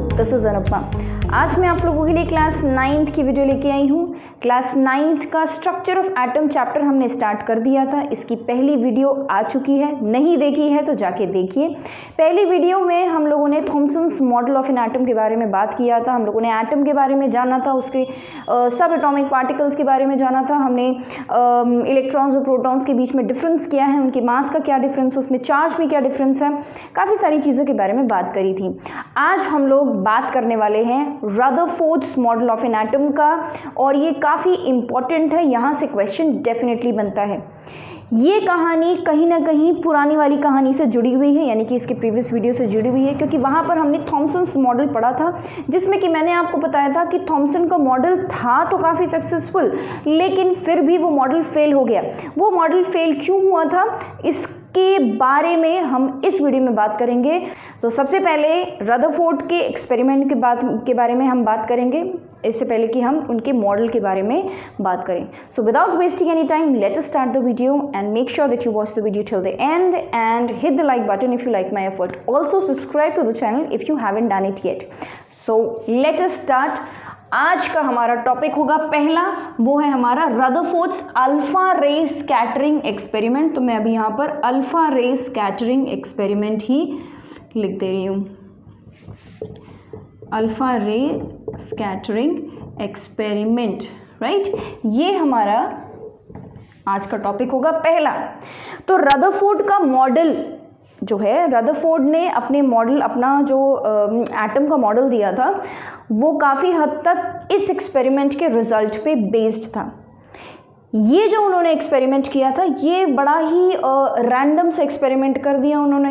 This is Anupama. आज मैं आप लोगों के लिए क्लास 9th की वीडियो लेके आई हूँ। क्लास 9th का स्ट्रक्चर ऑफ एटम चैप्टर हमने स्टार्ट कर दिया था। इसकी पहली वीडियो आ चुकी है, नहीं देखी है तो जाके देखिए। पहली वीडियो में हम लोगों ने Thomson's model of an atom के बारे में बात किया था। हम लोगों ने एटम के बारे में जाना था, उसके सब एटॉमिक पार्टिकल्स के बारे में जाना था। हमने इलेक्ट्रॉन्स और प्रोटॉन्स के बीच में डिफरेंस किया है, उनके मास का क्या डिफरेंस, उसमें चार्ज में क्या डिफरेंस है, काफ़ी सारी चीज़ों के बारे में बात करी थी। आज हम लोग बात करने वाले हैं Rutherford's model of an atom का, और ये काफ़ी इंपॉर्टेंट है, यहाँ से क्वेश्चन डेफिनेटली बनता है। ये कहानी कहीं ना कहीं पुरानी वाली कहानी से जुड़ी हुई है, यानी कि इसके प्रीवियस वीडियो से जुड़ी हुई है, क्योंकि वहाँ पर हमने थॉमसन्स मॉडल पढ़ा था, जिसमें कि मैंने आपको बताया था कि थॉमसन का मॉडल था तो काफ़ी सक्सेसफुल, लेकिन फिर भी वो मॉडल फेल हो गया। वो मॉडल फेल क्यों हुआ था, इसके बारे में हम इस वीडियो में बात करेंगे। तो सबसे पहले रदरफोर्ड के एक्सपेरिमेंट के बारे में हम बात करेंगे, इससे पहले कि हम उनके मॉडल के बारे में बात करें। So without wasting any time, let us start the video and make sure that you watch the video till the end and hit the like button if you like my effort. Also subscribe to the channel if you haven't done it yet. So let us start. आज का हमारा topic होगा पहला, वो है हमारा Rutherford's alpha ray scattering experiment. तो मैं अभी यहाँ पर अल्फा रे स्कैटरिंग एक्सपेरिमेंट ही लिख दे रही हूँ, alpha ray scattering experiment, right. ये हमारा आज का टॉपिक होगा पहला। तो रदरफोर्ड का मॉडल जो है, रदरफोर्ड ने अपने मॉडल, अपना जो एटम का मॉडल दिया था, वो काफ़ी हद तक इस एक्सपेरिमेंट के रिजल्ट पे बेस्ड था। ये जो उन्होंने एक्सपेरिमेंट किया था, ये बड़ा ही रैंडम से एक्सपेरिमेंट कर दिया उन्होंने,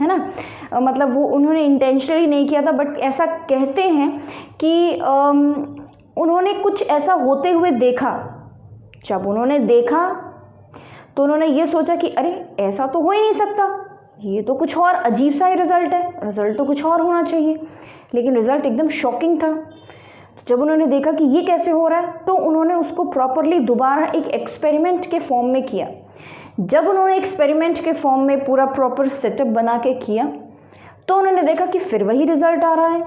है ना। मतलब वो उन्होंने इंटेंशनली नहीं किया था, बट ऐसा कहते हैं कि उन्होंने कुछ ऐसा होते हुए देखा। जब उन्होंने देखा तो उन्होंने ये सोचा कि अरे ऐसा तो हो ही नहीं सकता, ये तो कुछ और अजीब सा ही रिजल्ट है, रिजल्ट तो कुछ और होना चाहिए। लेकिन रिजल्ट एकदम शॉकिंग था। जब उन्होंने देखा कि ये कैसे हो रहा है, तो उन्होंने उसको प्रॉपरली दोबारा एक एक्सपेरिमेंट के फॉर्म में किया। जब उन्होंने एक्सपेरिमेंट के फॉर्म में पूरा प्रॉपर सेटअप बना के किया, तो उन्होंने देखा कि फिर वही रिजल्ट आ रहा है,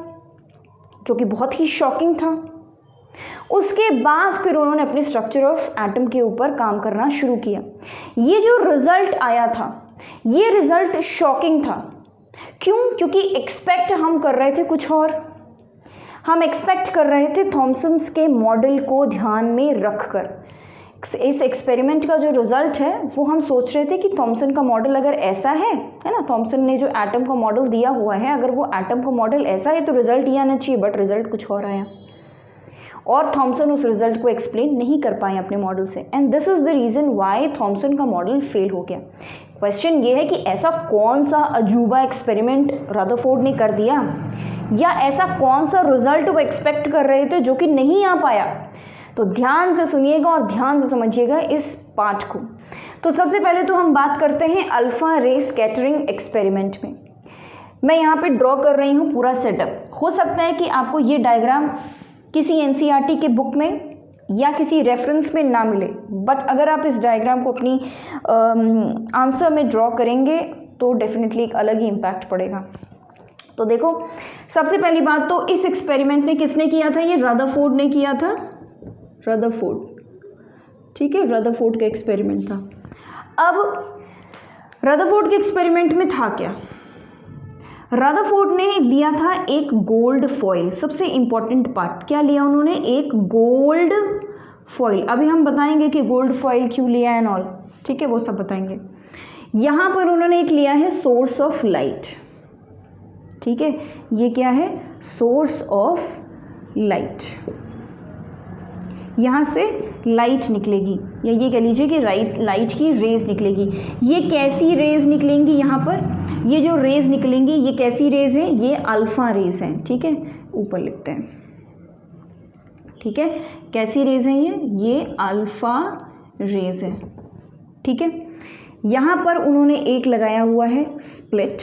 जो कि बहुत ही शॉकिंग था। उसके बाद फिर उन्होंने अपने स्ट्रक्चर ऑफ एटम के ऊपर काम करना शुरू किया। ये जो रिजल्ट आया था, ये रिजल्ट शॉकिंग था। क्यों? क्योंकि एक्सपेक्ट हम कर रहे थे कुछ और। हम एक्सपेक्ट कर रहे थे थॉमसन्स के मॉडल को ध्यान में रखकर। इस एक्सपेरिमेंट का जो रिजल्ट है, वो हम सोच रहे थे कि थॉमसन का मॉडल अगर ऐसा है ना, थॉमसन ने जो एटम का मॉडल दिया हुआ है, अगर वो एटम का मॉडल ऐसा है तो रिजल्ट ये आना चाहिए, बट रिजल्ट कुछ और आया। और थॉमसन उस रिजल्ट को एक्सप्लेन नहीं कर पाए अपने मॉडल से, and this is the reason why Thomson का मॉडल फेल हो गया। क्वेश्चन ये है कि ऐसा कौन सा अजूबा एक्सपेरिमेंट रदरफोर्ड ने कर दिया, या ऐसा कौन सा रिजल्ट वो एक्सपेक्ट कर रहे थे जो कि नहीं आ पाया। तो ध्यान से सुनिएगा और ध्यान से समझिएगा इस पार्ट को। तो सबसे पहले तो हम बात करते हैं अल्फा रे स्कैटरिंग एक्सपेरिमेंट में। मैं यहाँ पे ड्रॉ कर रही हूँ पूरा सेटअप। हो सकता है कि आपको ये डायग्राम किसी एनसीईआरटी के बुक में या किसी रेफरेंस में ना मिले, बट अगर आप इस डायग्राम को अपनी आंसर में ड्रॉ करेंगे तो डेफिनेटली एक अलग ही इम्पैक्ट पड़ेगा। तो देखो, सबसे पहली बात तो इस एक्सपेरिमेंट ने किसने किया था, ये रदरफोर्ड ने किया था, रदरफोर्ड, ठीक है, रदरफोर्ड का एक्सपेरिमेंट था। अब रदरफोर्ड के एक्सपेरिमेंट में था क्या, रदरफोर्ड ने लिया था एक गोल्ड फॉइल। सबसे इंपॉर्टेंट पार्ट क्या लिया उन्होंने, एक गोल्ड फॉइल। अभी हम बताएंगे कि गोल्ड फॉइल क्यों लिया एंड ऑल, ठीक है, वो सब बताएंगे। यहाँ पर उन्होंने एक लिया है सोर्स ऑफ लाइट, ठीक है, ये क्या है, सोर्स ऑफ लाइट। यहाँ से लाइट निकलेगी, या ये कह लीजिए कि लाइट की रेज निकलेगी। ये कैसी रेज निकलेंगी, यहाँ पर ये जो रेज निकलेंगी, ये कैसी रेज है, ये अल्फा रेज है, ठीक है, ऊपर लिखते हैं, ठीक है, कैसी रेज है ये अल्फा रेज है, ठीक है। यहाँ पर उन्होंने एक लगाया हुआ है स्प्लिट,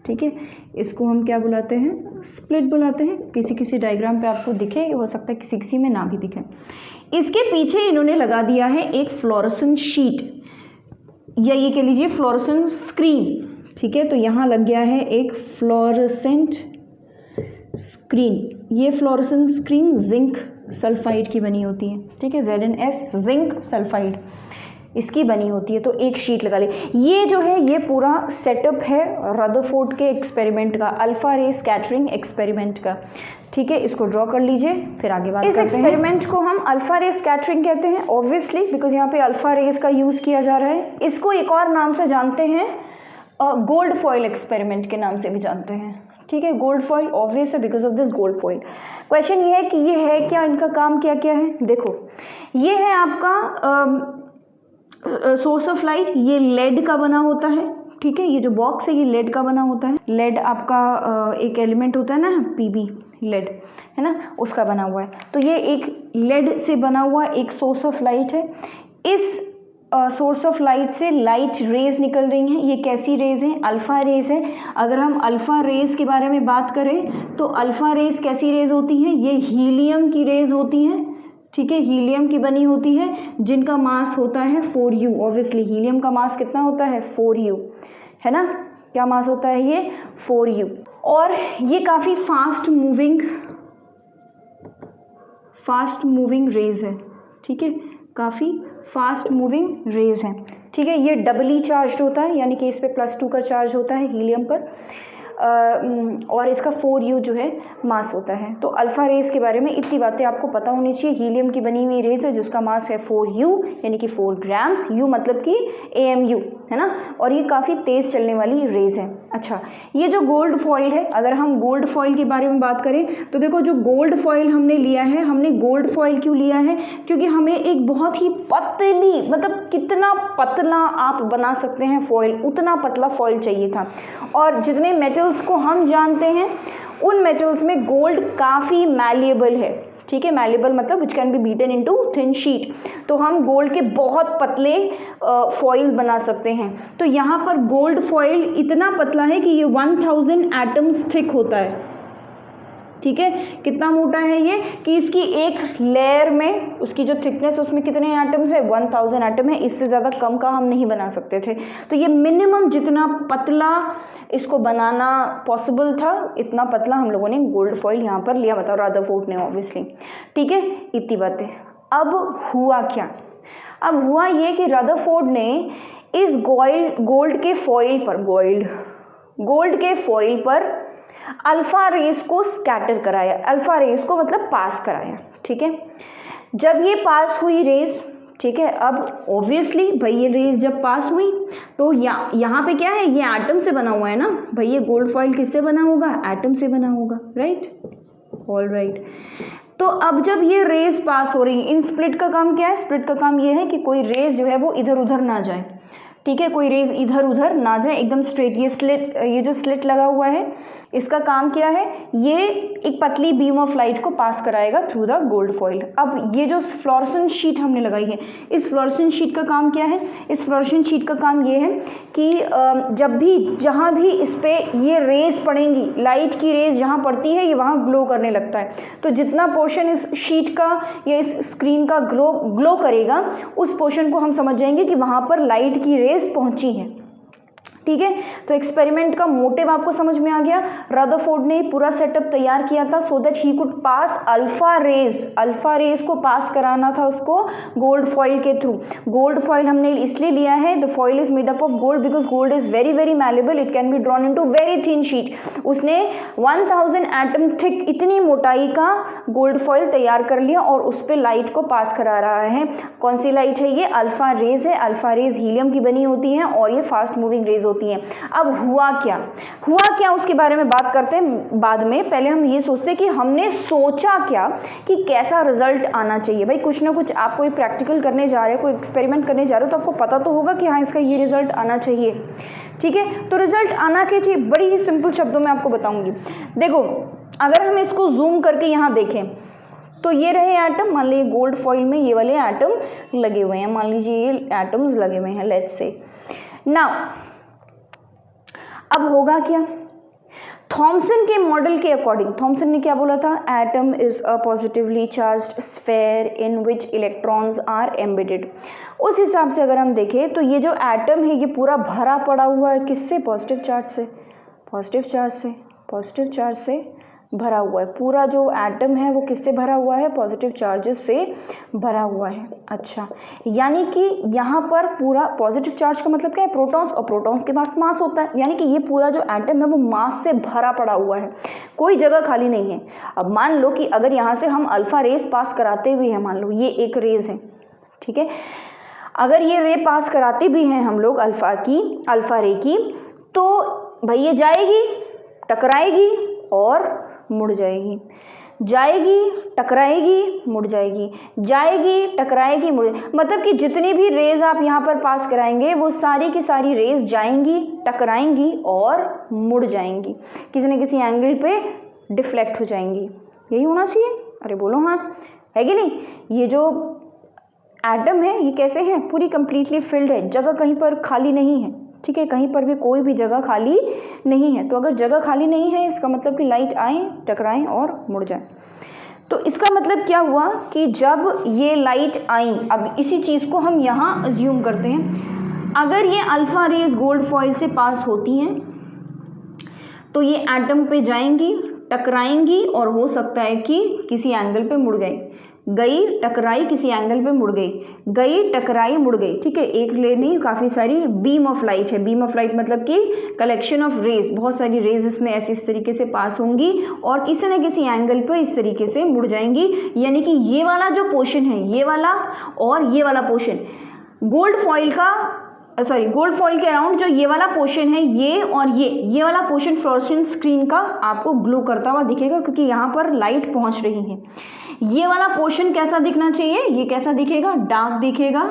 ठीक है, इसको हम क्या बुलाते हैं, स्प्लिट बुलाते हैं। किसी किसी डायग्राम पे आपको दिखे, हो सकता है किसी किसी में ना भी दिखे। इसके पीछे इन्होंने लगा दिया है एक फ्लोरोसेंट शीट, या ये कह लीजिए फ्लोरोसेंट स्क्रीन, ठीक है। तो यहाँ लग गया है एक फ्लोरोसेंट स्क्रीन, ये फ्लोरोसेंट स्क्रीन जिंक सल्फाइड की बनी होती है, ठीक है, ZnS जिंक सल्फाइड इसकी बनी होती है। तो एक शीट लगा ले। ये जो है ये पूरा सेटअप है रदरफोर्ड के एक्सपेरिमेंट का, अल्फा रे स्कैटरिंग एक्सपेरिमेंट का, ठीक है, इसको ड्रॉ कर लीजिए, फिर आगे बात करते हैं। इस एक्सपेरिमेंट को हम अल्फा रे स्कैटरिंग कहते हैं ऑब्वियसली, बिकॉज यहाँ पे अल्फा रेज का यूज़ किया जा रहा है। इसको एक और नाम से जानते हैं, गोल्ड फॉइल एक्सपेरिमेंट के नाम से भी जानते हैं, ठीक है। गोल्ड फॉइल ऑब्वियस है because of this gold foil. Question ये है कि ये है क्या, इनका काम क्या क्या है। देखो ये है आपका सोर्स ऑफ लाइट, ये लेड का बना होता है, ठीक है, ये जो बॉक्स है ये लेड का बना होता है। लेड आपका एक एलिमेंट होता है ना, पीबी लेड है ना, उसका बना हुआ है। तो ये एक लेड से बना हुआ एक सोर्स ऑफ लाइट है। इस सोर्स ऑफ लाइट से लाइट रेज निकल रही हैं। ये कैसी रेज हैं, अल्फा रेज है। अगर हम अल्फा रेज के बारे में बात करें तो अल्फा रेज कैसी रेज होती हैं, ये हीलियम की रेज होती हैं, ठीक है, हीलियम की बनी होती है, जिनका मास होता है 4u। ऑब्वियसली हीलियम का मास कितना होता है, 4u, है ना, क्या मास होता है ये, 4u। और ये काफ़ी फास्ट मूविंग रेज है, ठीक है, काफ़ी फास्ट मूविंग रेज है, ठीक है। ये डबली चार्ज होता है, यानी कि इस पे +2 का चार्ज होता है हीलियम पर, और इसका 4u जो है मास होता है। तो अल्फा रेज के बारे में इतनी बातें आपको पता होनी चाहिए। हीलियम की बनी हुई रेज है जिसका मास है 4u, यानी कि 4 ग्राम्स, u मतलब कि AMU, है ना, और ये काफ़ी तेज़ चलने वाली रेज है। अच्छा, ये जो गोल्ड फॉइल है, अगर हम गोल्ड फॉइल के बारे में बात करें तो देखो जो गोल्ड फॉइल हमने लिया है, हमने गोल्ड फॉइल क्यों लिया है, क्योंकि हमें एक बहुत ही पतली, मतलब कितना पतला आप बना सकते हैं फॉइल, उतना पतला फॉइल चाहिए था। और जितने मेटल्स को हम जानते हैं उन मेटल्स में गोल्ड काफ़ी मैलिएबल है, ठीक है, मैलिएबल मतलब which can be beaten into thin sheet. तो हम गोल्ड के बहुत पतले फॉइल बना सकते हैं। तो यहाँ पर गोल्ड फॉइल इतना पतला है कि ये 1000 एटम्स थिक होता है, ठीक है, कितना मोटा है ये, कि इसकी एक लेयर में उसकी जो थिकनेस उसमें कितने एटम्स है, 1000 एटम है, इससे ज़्यादा कम का हम नहीं बना सकते थे। तो ये मिनिमम जितना पतला इसको बनाना पॉसिबल था, इतना पतला हम लोगों ने गोल्ड फॉइल यहाँ पर लिया, बताओ रदरफोर्ड ने ऑब्वियसली, ठीक है, इतनी बातें। अब हुआ क्या, अब हुआ ये कि रदरफोर्ड ने इस गोल्ड के फॉइल पर अल्फा रेस को स्कैटर कराया, अल्फा रेस को मतलब पास कराया, ठीक है। जब ये पास हुई रेस, ठीक है, अब ऑब्वियसली भाई ये रेस जब पास हुई तो यहाँ पे क्या है, ये एटम से बना हुआ है ना भाई, ये गोल्ड फॉइल किससे बना होगा, एटम से बना होगा, राइट, ऑल राइट। तो अब जब ये रेस पास हो रही है, इन स्प्लिट का काम क्या है, स्प्लिट का काम ये है कि कोई रेस जो है वो इधर उधर ना जाए, ठीक है, कोई रेज इधर उधर ना जाए, एकदम स्ट्रेट। ये जो स्लिट लगा हुआ है इसका काम क्या है, ये एक पतली बीम ऑफ लाइट को पास कराएगा थ्रू द गोल्ड फॉइल। अब ये जो फ्लोरोसेंट शीट हमने लगाई है, इस फ्लोरोसेंट शीट का काम क्या है, इस फ्लोरोसेंट शीट का काम ये है कि जब भी जहाँ भी इस पर ये रेज पड़ेंगी, लाइट की रेज जहाँ पड़ती है ये वहाँ ग्लो करने लगता है। तो जितना पोर्शन इस शीट का या इस स्क्रीन का ग्लो करेगा, उस पोर्शन को हम समझ जाएंगे कि वहाँ पर लाइट की रेज पहुँची है, ठीक है। तो एक्सपेरिमेंट का मोटिव आपको समझ में आ गया। रदरफोर्ड ने पूरा सेटअप तैयार किया था so that he could pass alpha rays को पास कराना था उसको गोल्ड फॉइल के थ्रू। गोल्ड फॉइल हमने इसलिए लिया है, the foil is made up of gold because gold is very very malleable, it can be drawn into very thin sheet. उसने 1000 एटम थिक इतनी मोटाई का गोल्ड फॉइल तैयार कर लिया और उस पर लाइट को पास करा रहा है। कौन सी लाइट है ये, अल्फा रेज है। अल्फा रेज हीलियम की बनी होती हैं और ये फास्ट मूविंग रेज होती हैं। अब हुआ क्या उसके बारे में बात करते हैं बाद में। पहले हम ये सोचते हैं कि हमने सोचा क्या कि कैसा रिजल्ट आना चाहिए। भाई कुछ ना कुछ आप कोई प्रैक्टिकल करने जा रहे हो, कोई एक्सपेरिमेंट करने जा रहे हो, तो आपको पता तो होगा कि हाँ इसका ये रिजल्ट आना चाहिए, ठीक है। तो रिजल्ट आना क्या चाहिए, बड़ी ही सिंपल शब्दों में आपको बताऊंगी। देखो अगर हम इसको जूम करके यहाँ देखें तो ये रहे एटम, मान लीजिए गोल्ड फॉइल में ये वाले एटम लगे हुए हैं, मान लीजिए ये एटम्स लगे हुए हैं, लेट्स से। नाउ अब होगा क्या, थॉमसन के मॉडल के अकॉर्डिंग, थॉमसन ने क्या बोला था, atom is a positively charged sphere in which electrons are embedded. उस हिसाब से अगर हम देखें तो ये जो एटम है ये पूरा भरा पड़ा हुआ है, किससे, पॉजिटिव चार्ज से, भरा हुआ है, पूरा जो एटम है वो किससे भरा हुआ है, पॉजिटिव चार्जेस से भरा हुआ है। अच्छा, यानी कि यहाँ पर पूरा पॉजिटिव चार्ज का मतलब क्या है, प्रोटॉन्स, और प्रोटॉन्स के पास मास होता है, यानी कि ये पूरा जो एटम है वो मास से भरा पड़ा हुआ है, कोई जगह खाली नहीं है। अब मान लो कि अगर यहाँ से हम अल्फा रेस पास कराते हुए हैं, मान लो ये एक रेज है, ठीक है, अगर ये रे पास कराते भी हैं हम लोग अल्फा रे की, तो भाई ये जाएगी, टकराएगी और मुड़ जाएगी, जाएगी, टकराएगी, मुड़ जाएगी, जाएगी, टकराएगी, मुड़, मतलब कि जितनी भी रेज आप यहाँ पर पास कराएंगे वो सारी की सारी रेज जाएंगी, टकराएंगी और मुड़ जाएंगी, किसी न किसी एंगल पे डिफ्लेक्ट हो जाएंगी। यही होना चाहिए, अरे बोलो हाँ, है कि नहीं। ये जो एटम है ये कैसे है, पूरी कंप्लीटली फिल्ड है, जगह कहीं पर खाली नहीं है, ठीक है, कहीं पर भी कोई भी जगह खाली नहीं है। तो अगर जगह खाली नहीं है इसका मतलब कि लाइट आए, टकराएं और मुड़ जाए। तो इसका मतलब क्या हुआ कि जब ये लाइट आई, अब इसी चीज़ को हम यहाँ अज्यूम करते हैं, अगर ये अल्फा रेज गोल्ड फॉइल से पास होती हैं तो ये एटम पे जाएंगी, टकराएंगी और हो सकता है कि किसी एंगल पे मुड़ गई, टकराई, किसी एंगल पे मुड़ गई, टकराई, मुड़ गई, ठीक है। एक ले नहीं, काफ़ी सारी बीम ऑफ लाइट है, बीम ऑफ लाइट मतलब कि कलेक्शन ऑफ रेज, बहुत सारी रेज इसमें ऐसे इस तरीके से पास होंगी और किसी न किसी एंगल पे इस तरीके से मुड़ जाएंगी। यानी कि ये वाला जो पोर्शन है, ये वाला और ये वाला पोर्शन गोल्ड फॉइल के अराउंड जो ये वाला पोर्शन है, ये और ये वाला पोर्शन फ्लोरोसेंट स्क्रीन का आपको ग्लो करता हुआ दिखेगा, क्योंकि यहाँ पर लाइट पहुँच रही है। ये वाला पोर्शन कैसा दिखना चाहिए, ये कैसा दिखेगा, डार्क दिखेगा,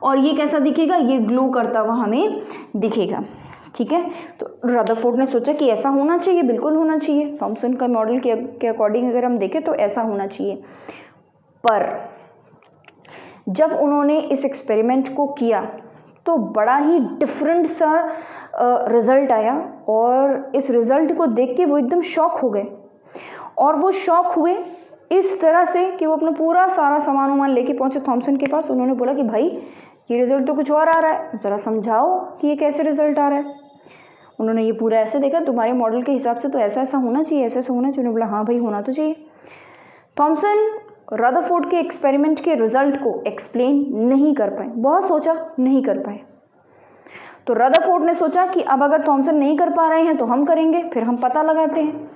और ये कैसा दिखेगा, ये ग्लो करता हुआ हमें दिखेगा, ठीक है। तो रदरफोर्ड ने सोचा कि ऐसा होना चाहिए, बिल्कुल होना चाहिए, थॉमसन का मॉडल के अकॉर्डिंग अगर हम देखें तो ऐसा होना चाहिए। पर जब उन्होंने इस एक्सपेरिमेंट को किया तो बड़ा ही डिफरेंट सा रिजल्ट आया, और इस रिजल्ट को देख के वो एकदम शॉक हो गए, और वो शॉक हुए इस तरह से कि वो अपना पूरा सारा सामान वामान लेके पहुंचे थॉमसन के पास। उन्होंने बोला कि भाई ये रिजल्ट तो कुछ और आ रहा है, ज़रा समझाओ कि ये कैसे रिजल्ट आ रहा है। उन्होंने ये पूरा ऐसे देखा, तुम्हारे मॉडल के हिसाब से तो ऐसा ऐसा होना चाहिए, ऐसा ऐसा होना चाहिए। उन्होंने बोला हाँ भाई होना तो चाहिए। थॉमसन रदरफोर्ड के एक्सपेरिमेंट के रिजल्ट को एक्सप्लेन नहीं कर पाए, बहुत सोचा नहीं कर पाए। तो रदरफोर्ड ने सोचा कि अब अगर थॉमसन नहीं कर पा रहे हैं तो हम करेंगे, फिर हम पता लगाते हैं।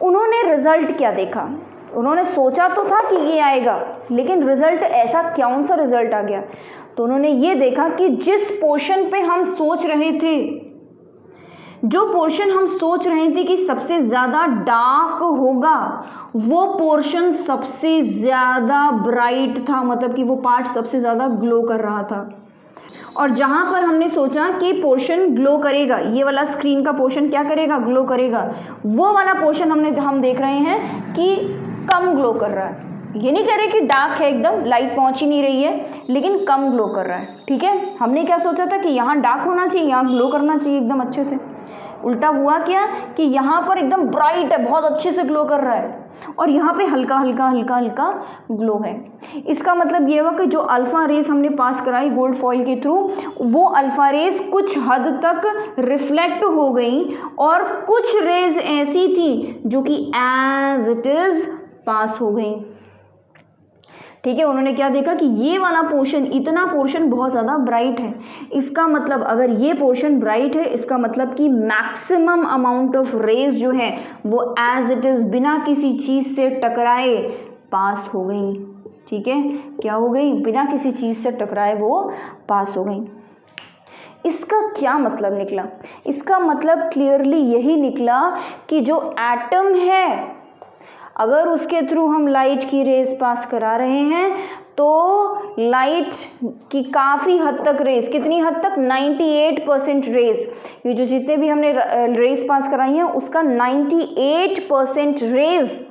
उन्होंने रिजल्ट क्या देखा, उन्होंने सोचा तो था कि ये आएगा, लेकिन रिजल्ट ऐसा कौन सा रिजल्ट आ गया। तो उन्होंने ये देखा कि जिस पोर्शन पे हम सोच रहे थे, जो पोर्शन हम सोच रहे थे कि सबसे ज़्यादा डार्क होगा, वो पोर्शन सबसे ज़्यादा ब्राइट था, मतलब कि वो पार्ट सबसे ज़्यादा ग्लो कर रहा था। और जहाँ पर हमने सोचा कि पोर्शन ग्लो करेगा, ये वाला स्क्रीन का पोर्शन क्या करेगा, ग्लो करेगा, वो वाला पोर्शन हम देख रहे हैं कि कम ग्लो कर रहा है। ये नहीं कह रहे कि डार्क है एकदम, लाइट पहुंच ही नहीं रही है, लेकिन कम ग्लो कर रहा है, ठीक है। हमने क्या सोचा था कि यहाँ डार्क होना चाहिए, यहाँ ग्लो करना चाहिए एकदम अच्छे से। उल्टा हुआ क्या कि यहाँ पर एकदम ब्राइट है, बहुत अच्छे से ग्लो कर रहा है, और यहाँ पे हल्का हल्का हल्का हल्का ग्लो है। इसका मतलब ये हुआ कि जो अल्फा रेज हमने पास कराई गोल्ड फॉइल के थ्रू, वो अल्फा रेज कुछ हद तक रिफ्लेक्ट हो गई, और कुछ रेज ऐसी थी जो कि एज इट इज पास हो गई, ठीक है। उन्होंने क्या देखा कि ये वाला पोर्शन, इतना पोर्शन बहुत ज़्यादा ब्राइट है। इसका मतलब अगर ये पोर्शन ब्राइट है, इसका मतलब कि मैक्सिमम अमाउंट ऑफ रेज जो है वो एज इट इज़ बिना किसी चीज़ से टकराए पास हो गई, ठीक है। क्या हो गई, बिना किसी चीज़ से टकराए वो पास हो गई। इसका क्या मतलब निकला, इसका मतलब क्लियरली यही निकला कि जो एटम है, अगर उसके थ्रू हम लाइट की रेज पास करा रहे हैं तो लाइट की काफ़ी हद तक रेज, कितनी हद तक, 98% रेज, ये जो जितने भी हमने रेज पास कराई हैं उसका 98% रेज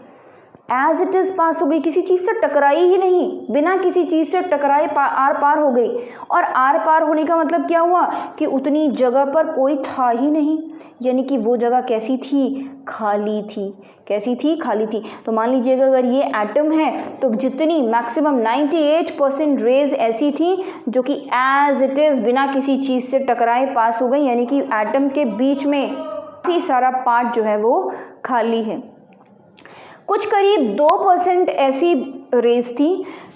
एज इट इज़ पास हो गई, किसी चीज़ से टकराई ही नहीं, बिना किसी चीज़ से टकराए आर पार हो गई। और आर पार होने का मतलब क्या हुआ कि उतनी जगह पर कोई था ही नहीं, यानी कि वो जगह कैसी थी, खाली थी। कैसी थी, खाली थी। तो मान लीजिएगा अगर ये एटम है तो जितनी मैक्सिमम 98% रेज ऐसी थी जो कि एज इट इज़ बिना किसी चीज़ से टकराए पास हो गई, यानी कि एटम के बीच में काफ़ी सारा पार्ट जो है वो खाली है, कुछ करीब 2% ऐसी रेस थी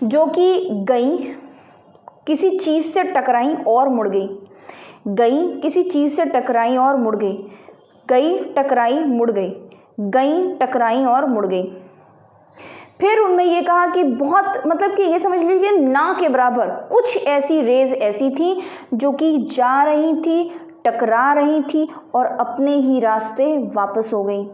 जो कि गई किसी चीज़ से टकराई और मुड़ गई, गई किसी चीज़ से टकराई और मुड़ गई, गई टकराई मुड़ गई, गई टकराई और मुड़ गई। फिर उनमें ये कहा कि बहुत मतलब कि ये समझ लीजिए ना के बराबर कुछ ऐसी रेज ऐसी थी जो कि जा रही थी, टकरा रही थी और अपने ही रास्ते वापस हो गई,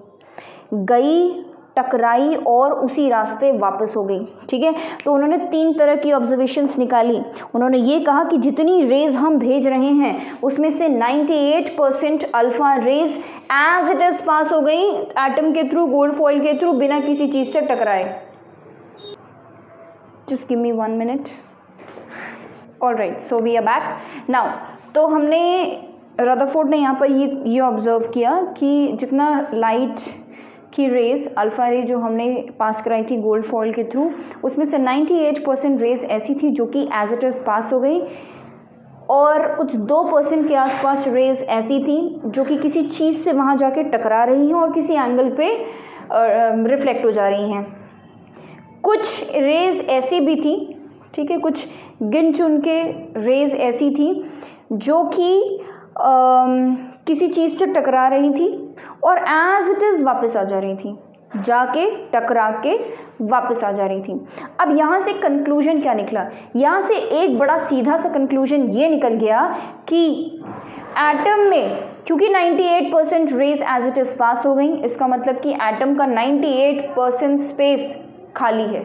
गई टकराई और उसी रास्ते वापस हो गई। ठीक है, तो उन्होंने 3 तरह की ऑब्जर्वेशंस निकाली। उन्होंने ये कहा कि जितनी रेज हम भेज रहे हैं उसमें से 98% alpha rays as it is pass हो गई एटम के थ्रू, गोल्ड फॉइल के थ्रू, बिना किसी चीज से टकराए। Just give me 1 minute. Alright, so we are back now. तो हमने रदरफोर्ड ने यहाँ पर ये ऑब्जर्व किया कि जितना लाइट की रेज अल्फ़ा रे जो हमने पास कराई थी गोल्ड फॉइल के थ्रू, उसमें से 98% रेज ऐसी थी जो कि एज इट इज़ पास हो गई और कुछ 2% के आसपास रेज ऐसी थी जो कि किसी चीज़ से वहाँ जाके टकरा रही हैं और किसी एंगल पे रिफ्लेक्ट हो जा रही हैं। कुछ रेज ऐसी भी थी, ठीक है, कुछ गिन चुन के रेज ऐसी थी जो कि किसी चीज़ से टकरा रही थी और एज इट इज़ वापस आ जा रही थी, जाके टकरा के वापस आ जा रही थी। अब यहाँ से कंक्लूजन क्या निकला? यहाँ से एक बड़ा सीधा सा कंक्लूजन ये निकल गया कि एटम में क्योंकि 98% रेज एज इट इज़ पास हो गई, इसका मतलब कि एटम का 98% स्पेस खाली है।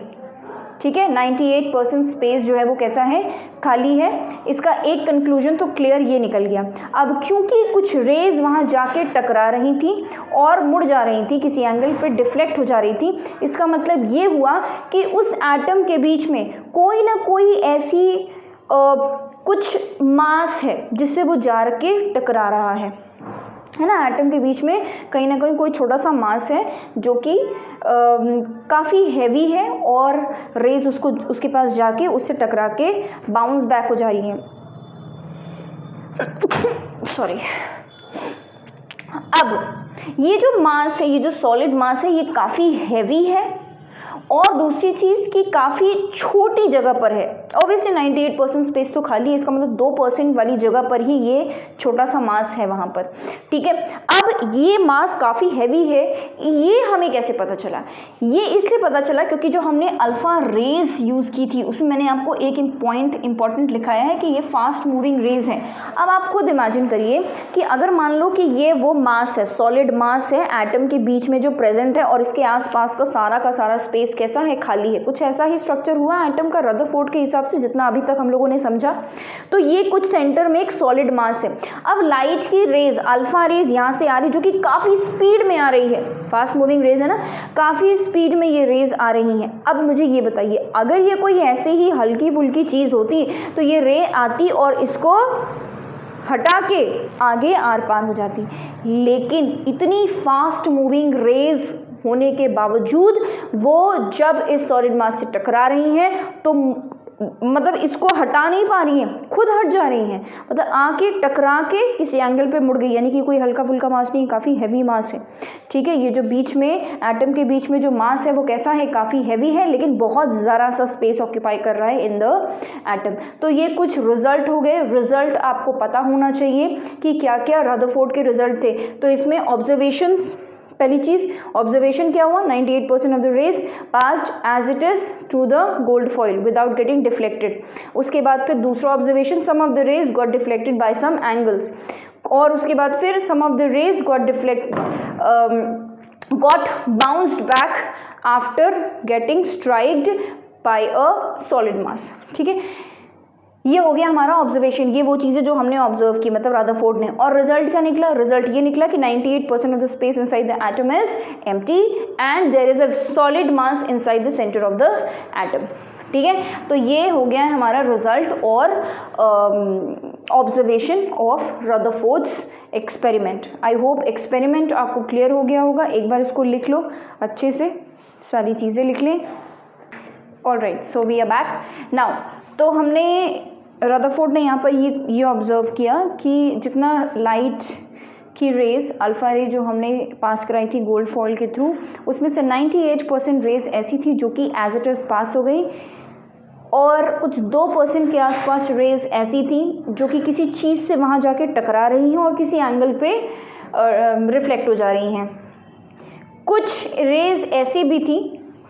ठीक है, 98% स्पेस जो है वो कैसा है? खाली है। इसका एक कंक्लूजन तो क्लियर ये निकल गया। अब क्योंकि कुछ रेज वहाँ जाके टकरा रही थी और मुड़ जा रही थी, किसी एंगल पे डिफ्लेक्ट हो जा रही थी, इसका मतलब ये हुआ कि उस एटम के बीच में कोई ना कोई ऐसी कुछ मास है जिससे वो जा के टकरा रहा है ना। एटम के बीच में कहीं ना कहीं कोई छोटा सा मास है जो कि काफ़ी हैवी है और रेज उसके पास जाके उससे टकरा के बाउंस बैक हो जा रही हैं। सॉरी। अब ये जो मास है, ये जो सॉलिड मास है, ये काफ़ी हैवी है और दूसरी चीज़ कि काफ़ी छोटी जगह पर है। ऑब्वियसली 98% स्पेस तो खाली है, इसका मतलब 2% वाली जगह पर ही ये छोटा सा मास है वहाँ पर। ठीक है, अब ये मास काफ़ी हैवी है, ये हमें कैसे पता चला? ये इसलिए पता चला क्योंकि जो हमने अल्फ़ा रेज यूज़ की थी उसमें मैंने आपको एक पॉइंट इंपॉर्टेंट लिखाया है कि ये फास्ट मूविंग रेज है। अब आप खुद इमेजिन करिए कि अगर मान लो कि ये वो मास है, सॉलिड मास है एटम के बीच में जो प्रेजेंट है और इसके आसपास का सारा स्पेस कैसा है? खाली है। कुछ ऐसा ही स्ट्रक्चर हुआ एटम का रदरफोर्ड के हिसाब से जितना अभी तक हम लोगों ने समझा। तो ये कुछ सेंटर में एक सॉलिड मास है। अब लाइट की रेज, अल्फा रेज यहाँ से आ रही जो कि काफ़ी स्पीड में आ रही है, फास्ट मूविंग रेज है ना, काफ़ी स्पीड में ये रेज आ रही हैं। अब मुझे ये बताइए, अगर ये कोई ऐसे ही हल्की फुल्की चीज़ होती तो ये रे आती और इसको हटा के आगे आर पार हो जाती, लेकिन इतनी फास्ट मूविंग रेज होने के बावजूद वो जब इस सॉलिड मास से टकरा रही हैं तो मतलब इसको हटा नहीं पा रही हैं, खुद हट जा रही हैं, मतलब आके टकरा के किसी एंगल पे मुड़ गई, यानी कि कोई हल्का फुल्का मास नहीं, काफ़ी हैवी मास है। ठीक है, ये जो बीच में एटम के बीच में जो मास है वो कैसा है? काफ़ी हैवी है, लेकिन बहुत ज़रा सा स्पेस ऑक्यूपाई कर रहा है इन द एटम। तो ये कुछ रिजल्ट हो गए। रिजल्ट आपको पता होना चाहिए कि क्या क्या रदरफोर्ड के रिजल्ट थे। तो इसमें ऑब्जर्वेशंस, पहली चीज ऑब्जर्वेशन क्या हुआ? 98% of the rays passed as it is through the gold foil without getting deflected. उसके बाद फिर दूसरा observation, some of the rays got deflected by some angles, और उसके बाद फिर some of the rays got bounced back after getting striked by a solid mass. ठीक है, ये हो गया हमारा ऑब्जर्वेशन। ये वो चीज़ें जो हमने ऑब्जर्व की, मतलब रदरफोर्ड ने। और रिजल्ट क्या निकला? रिजल्ट ये निकला कि 98% of the space inside the atom is empty and there is a solid mass inside the centre of the atom. ठीक है, तो ये हो गया हमारा रिजल्ट और observation of Rutherford's experiment. I hope experiment आपको क्लियर हो गया होगा। एक बार इसको लिख लो अच्छे से, सारी चीज़ें लिख लें। Alright, so we are back now. तो हमने रदरफोर्ड ने यहाँ पर ये ऑब्जर्व किया कि जितना लाइट की रेज, अल्फ़ा रे जो हमने पास कराई थी गोल्ड फॉइल के थ्रू, उसमें से 98% रेज ऐसी थी जो कि एज इट इज़ पास हो गई, और कुछ 2% के आसपास रेज ऐसी थी जो कि किसी चीज़ से वहाँ जाके टकरा रही हैं और किसी एंगल पे रिफ्लेक्ट हो जा रही हैं। कुछ रेज ऐसी भी थी,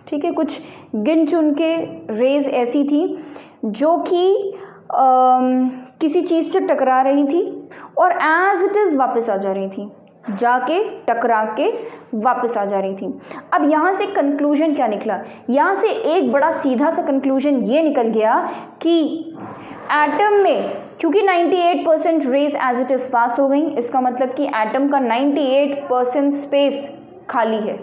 ठीक है, कुछ गिन चुन के रेज ऐसी थी जो कि किसी चीज़ से टकरा रही थी और एज इट इज़ वापस आ जा रही थी, जाके टकरा के वापस आ जा रही थी। अब यहाँ से कंक्लूजन क्या निकला? यहाँ से एक बड़ा सीधा सा कंक्लूजन ये निकल गया कि एटम में क्योंकि 98% रेज एज इट इज़ पास हो गई, इसका मतलब कि एटम का 98% स्पेस खाली है,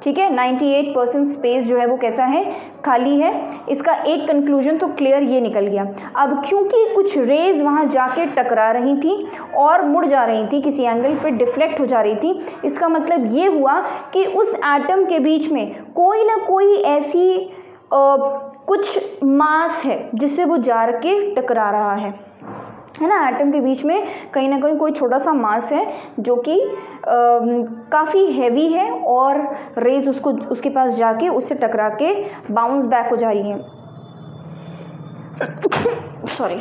ठीक है, 98% स्पेस जो है वो कैसा है, खाली है। इसका एक कंक्लूजन तो क्लियर ये निकल गया। अब क्योंकि कुछ रेज वहाँ जाके टकरा रही थी और मुड़ जा रही थी, किसी एंगल पे डिफ्लेक्ट हो जा रही थी, इसका मतलब ये हुआ कि उस एटम के बीच में कोई ना कोई ऐसी कुछ मास है जिससे वो जा के टकरा रहा है ना। एटम के बीच में कहीं ना कहीं कोई छोटा सा मास है जो कि काफ़ी हैवी है और रेज उसके पास जाके उससे टकरा के बाउंस बैक हो जा रही हैं। सॉरी।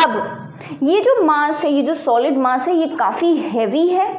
अब ये जो मास है, ये जो सॉलिड मास है, ये काफ़ी हैवी है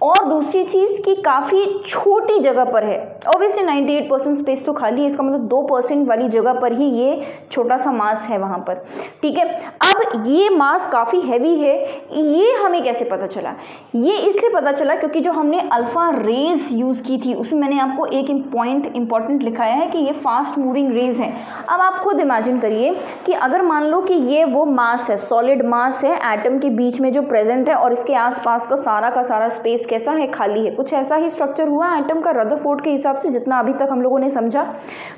और दूसरी चीज़ कि काफ़ी छोटी जगह पर है। ऑब्वियसली 98% स्पेस तो खाली है, इसका मतलब 2% वाली जगह पर ही ये छोटा सा मास है वहाँ पर, ठीक है। अब ये मास काफ़ी हैवी है, ये हमें कैसे पता चला? ये इसलिए पता चला क्योंकि जो हमने अल्फ़ा रेज यूज़ की थी उसमें मैंने आपको एक पॉइंट इंपॉर्टेंट लिखाया है कि ये फास्ट मूविंग रेज है। अब आप खुद इमेजिन करिए कि अगर मान लो कि ये वो मास है, सॉलिड मास है एटम के बीच में जो प्रेजेंट है और इसके आसपास का सारा स्पेस कैसा है, खाली है। कुछ ऐसा ही स्ट्रक्चर हुआ एटम का रदरफोर्ड के हिसाब से जितना अभी तक हम लोगों ने समझा।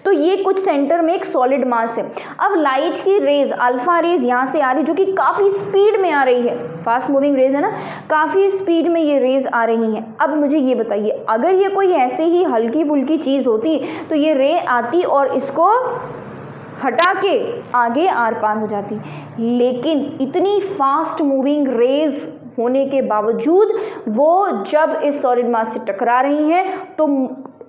तो ये कुछ सेंटर में एक सॉलिड मास है। अब लाइट की रेज, अल्फा रेज यहाँ से आ रही जो कि काफ़ी स्पीड में आ रही है, फास्ट मूविंग रेज है ना, काफ़ी स्पीड में ये रेज आ रही हैं। अब मुझे ये बताइए, अगर ये कोई ऐसे ही हल्की फुल्की चीज़ होती तो ये रे आती और इसको हटा के आगे आर पार हो जाती, लेकिन इतनी फास्ट मूविंग रेज होने के बावजूद वो जब इस सॉलिड मास से टकरा रही हैं तो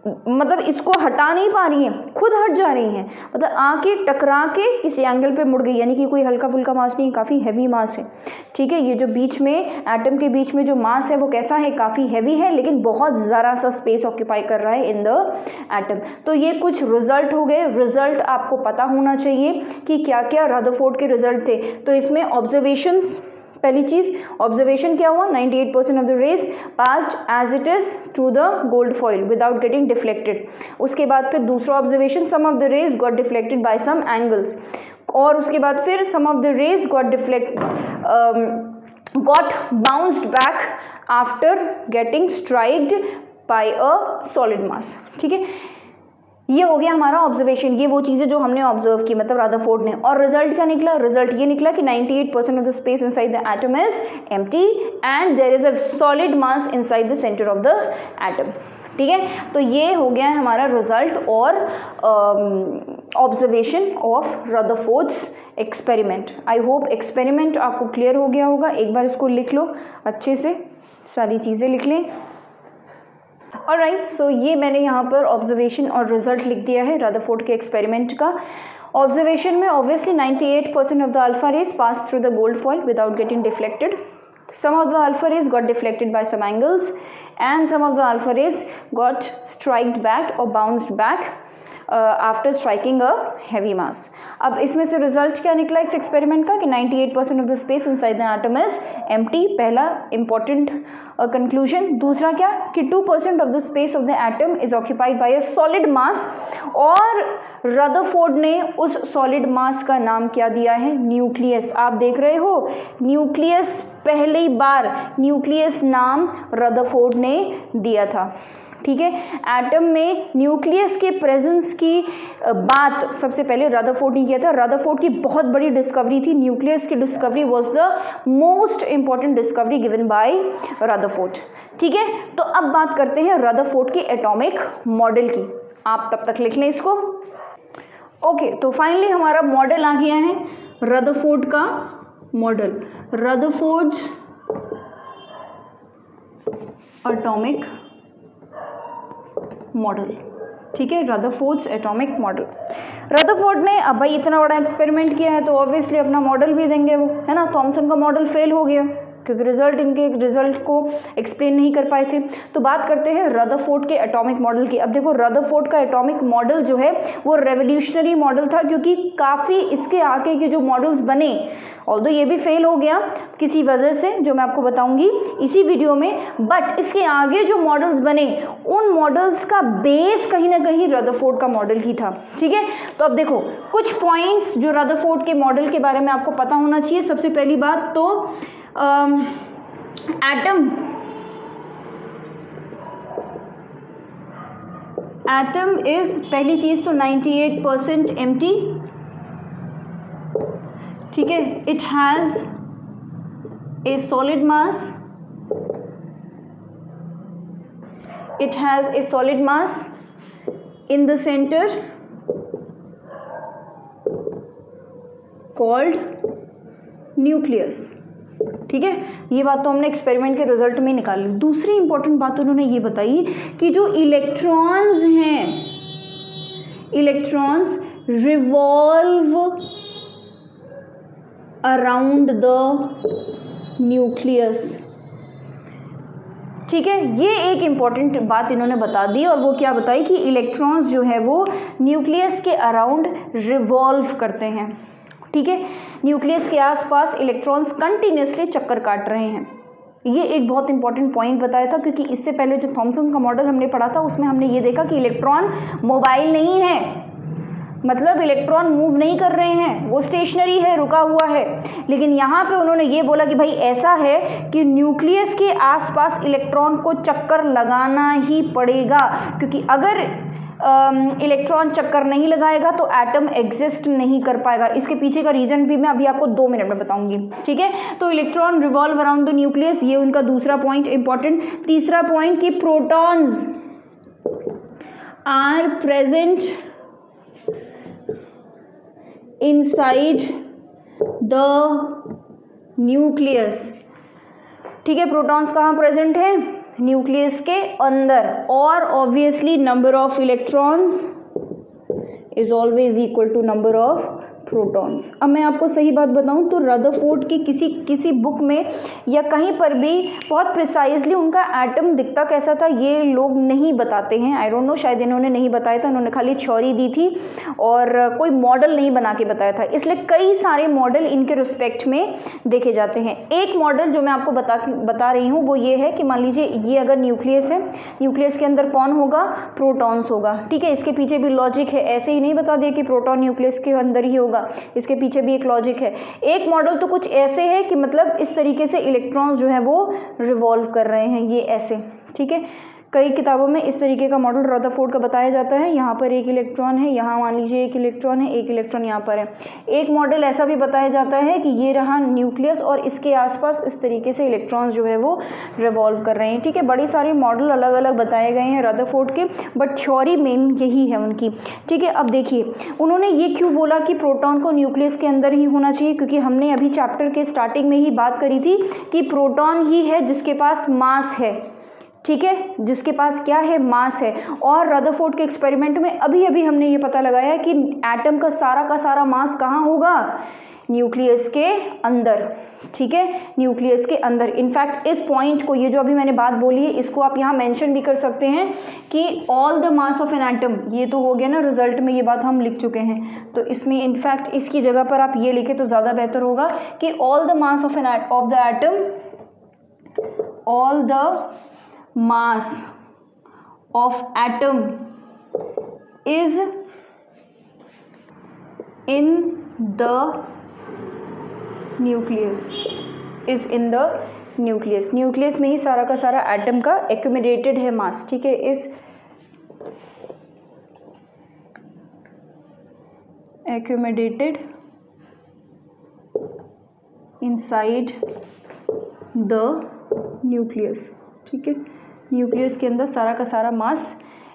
मतलब इसको हटा नहीं पा रही हैं, खुद हट जा रही हैं, मतलब आके टकरा के किसी एंगल पे मुड़ गई। यानी कि कोई हल्का फुल्का मास नहीं, काफ़ी हैवी मास है, ठीक है। ये जो बीच में एटम के बीच में जो मास है वो कैसा है, काफ़ी हैवी है, लेकिन बहुत ज़रा सा स्पेस ऑक्यूपाई कर रहा है इन द एटम। तो ये कुछ रिजल्ट हो गए। रिजल्ट आपको पता होना चाहिए कि क्या क्या रदरफोर्ड के रिजल्ट थे। तो इसमें ऑब्जर्वेशंस, पहली चीज ऑब्जर्वेशन क्या हुआ, 98% of the rays passed as it is through the gold foil without getting deflected. उसके बाद फिर दूसरा observation, some of the rays got deflected by some angles, और उसके बाद फिर some of the rays got bounced back after getting striked by a solid mass, ठीक है। ये हो गया हमारा ऑब्जर्वेशन, ये वो चीज़ें जो हमने ऑब्जर्व की, मतलब रदरफोर्ड ने। और रिजल्ट क्या निकला? रिजल्ट ये निकला कि 98% of the space inside the atom is empty and there is a solid mass inside the centre of the atom, ठीक है। तो ये हो गया हमारा रिजल्ट और observation of Rutherford's experiment. I hope experiment आपको क्लियर हो गया होगा। एक बार इसको लिख लो अच्छे से, सारी चीज़ें लिख लें। ऑलराइट, सो ये मैंने यहाँ पर ऑब्जर्वेशन और रिजल्ट लिख दिया है रदरफोर्ड के एक्सपेरिमेंट का। ऑब्जर्वेशन में obviously 98% of the alpha rays pass through the gold foil without getting deflected. Some of the alpha rays got deflected by some angles and some of the alpha rays got struck back or bounced back after striking a heavy mass. अब इसमें से result क्या निकला इस experiment का कि 98% of the space inside the atom is empty, पहला important conclusion. दूसरा क्या कि 2% of the space of the atom is occupied by a solid मास, और रदरफोर्ड ने उस सॉलिड मास का नाम क्या दिया है? न्यूक्लियस। आप देख रहे हो न्यूक्लियस, पहली बार न्यूक्लियस नाम रदरफोर्ड ने दिया था, ठीक है। एटम में न्यूक्लियस के प्रेजेंस की बात सबसे पहले रदरफोर्ड ने किया था। रदरफोर्ड की बहुत बड़ी डिस्कवरी थी, न्यूक्लियस की discovery was the most important discovery given by Rutherford, ठीक है। तो अब बात करते हैं रदरफोर्ड के एटॉमिक मॉडल की। आप तब तक लिख लें इसको। ओके, तो फाइनली हमारा मॉडल आ गया है रदरफोर्ड का मॉडल। रदरफोर्ड्स एटॉमिक मॉडल, ठीक है, रदरफोर्ड्स एटॉमिक मॉडल। रदरफोर्ड ने अब भाई इतना बड़ा एक्सपेरिमेंट किया है तो ऑब्वियसली अपना मॉडल भी देंगे वो, है ना। थॉमसन का मॉडल फेल हो गया क्योंकि इनके रिजल्ट को एक्सप्लेन नहीं कर पाए थे। तो बात करते हैं रदरफोर्ड के एटॉमिक मॉडल की। अब देखो रदरफोर्ड का एटॉमिक मॉडल जो है वो रेवोल्यूशनरी मॉडल था, क्योंकि काफ़ी इसके आगे के जो मॉडल्स बने, ऑल्दो ये भी फेल हो गया किसी वजह से जो मैं आपको बताऊंगी इसी वीडियो में, बट इसके आगे जो मॉडल्स बने उन मॉडल्स का बेस कहीं ना कहीं रदरफोर्ड का मॉडल ही था, ठीक है। तो अब देखो कुछ पॉइंट्स जो रदरफोर्ड के मॉडल के बारे में आपको पता होना चाहिए। सबसे पहली बात तो एटम इज, पहली चीज तो 98% एम्प्टी, ठीक है। It has a solid mass, it has a solid mass in the center called nucleus, ठीक है। ये बात तो हमने एक्सपेरिमेंट के रिजल्ट में निकाली। दूसरी इंपॉर्टेंट बात उन्होंने ये बताई कि जो इलेक्ट्रॉन्स हैं, electrons revolve around the nucleus, ठीक है। ये एक इम्पॉर्टेंट बात इन्होंने बता दी, और वो क्या बताई कि इलेक्ट्रॉन्स जो है वो न्यूक्लियस के अराउंड रिवॉल्व करते हैं, ठीक है। न्यूक्लियस के आसपास इलेक्ट्रॉन्स कंटिन्यूसली चक्कर काट रहे हैं। ये एक बहुत इंपॉर्टेंट पॉइंट बताया था, क्योंकि इससे पहले जो थॉमसन का मॉडल हमने पढ़ा था उसमें हमने ये देखा कि इलेक्ट्रॉन मोबाइल नहीं है, मतलब इलेक्ट्रॉन मूव नहीं कर रहे हैं, वो स्टेशनरी है, रुका हुआ है। लेकिन यहाँ पे उन्होंने ये बोला कि भाई ऐसा है कि न्यूक्लियस के आसपास इलेक्ट्रॉन को चक्कर लगाना ही पड़ेगा, क्योंकि अगर इलेक्ट्रॉन चक्कर नहीं लगाएगा तो एटम एग्जिस्ट नहीं कर पाएगा। इसके पीछे का रीजन भी मैं अभी आपको 2 मिनट में बताऊंगी, ठीक है। तो electron revolve around the nucleus, ये उनका दूसरा पॉइंट इंपॉर्टेंट। तीसरा पॉइंट कि protons are present inside the nucleus, ठीक है। प्रोटॉन्स कहाँ प्रेजेंट है? न्यूक्लियस के अंदर, और obviously number of electrons is always equal to number of protons. अब मैं आपको सही बात बताऊं तो रदरफोर्ड की किसी बुक में या कहीं पर भी बहुत प्रिसाइजली उनका एटम दिखता कैसा था ये लोग नहीं बताते हैं। आई डोंट नो, शायद इन्होंने नहीं बताया था, इन्होंने खाली थ्योरी दी थी और कोई मॉडल नहीं बना के बताया था, इसलिए कई सारे मॉडल इनके रिस्पेक्ट में देखे जाते हैं। एक मॉडल जो मैं आपको बता रही हूँ वो ये है कि मान लीजिए ये अगर न्यूक्लियस है, न्यूक्लियस के अंदर कौन होगा? प्रोटॉन्स होगा, ठीक है। इसके पीछे भी लॉजिक है, ऐसे ही नहीं बता दिया कि प्रोटॉन न्यूक्लियस के अंदर ही होगा, इसके पीछे भी एक लॉजिक है। एक मॉडल तो कुछ ऐसे है कि मतलब इस तरीके से इलेक्ट्रॉन्स जो है वो रिवॉल्व कर रहे हैं, ये ऐसे, ठीक है। कई किताबों में इस तरीके का मॉडल रदरफोर्ड का बताया जाता है। यहाँ पर एक इलेक्ट्रॉन है, यहाँ मान लीजिए एक इलेक्ट्रॉन है, एक इलेक्ट्रॉन यहाँ पर है। एक मॉडल ऐसा भी बताया जाता है कि ये रहा न्यूक्लियस और इसके आसपास इस तरीके से इलेक्ट्रॉन्स जो है वो रिवॉल्व कर रहे हैं, ठीक है। बड़ी सारे मॉडल अलग अलग बताए गए हैं रदरफोर्ड के, बट थ्योरी मेन यही है उनकी, ठीक है। अब देखिए उन्होंने ये क्यों बोला कि प्रोटॉन को न्यूक्लियस के अंदर ही होना चाहिए, क्योंकि हमने अभी चैप्टर के स्टार्टिंग में ही बात करी थी कि प्रोटॉन ही है जिसके पास मास है, ठीक है, जिसके पास क्या है? मास है। और रदरफोर्ड के एक्सपेरिमेंट में अभी अभी हमने ये पता लगाया कि एटम का सारा मास कहाँ होगा? न्यूक्लियस के अंदर, ठीक है, न्यूक्लियस के अंदर। इनफैक्ट इस पॉइंट को, ये जो अभी मैंने बात बोली है, इसको आप यहाँ मेंशन भी कर सकते हैं कि all the mass of an atom, ये तो हो गया ना, रिजल्ट में ये बात हम लिख चुके हैं, तो इसमें इनफैक्ट इसकी जगह पर आप ये लिखे तो ज़्यादा बेहतर होगा कि all the mass of the atom, all the mass of atom is in the nucleus, is in the nucleus। Nucleus में ही सारा का सारा एटम का एक्यूमुलेटेड है मास, ठीक है, is accumulated inside the nucleus, ठीक है। न्यूक्लियस के अंदर सारा का सारा मास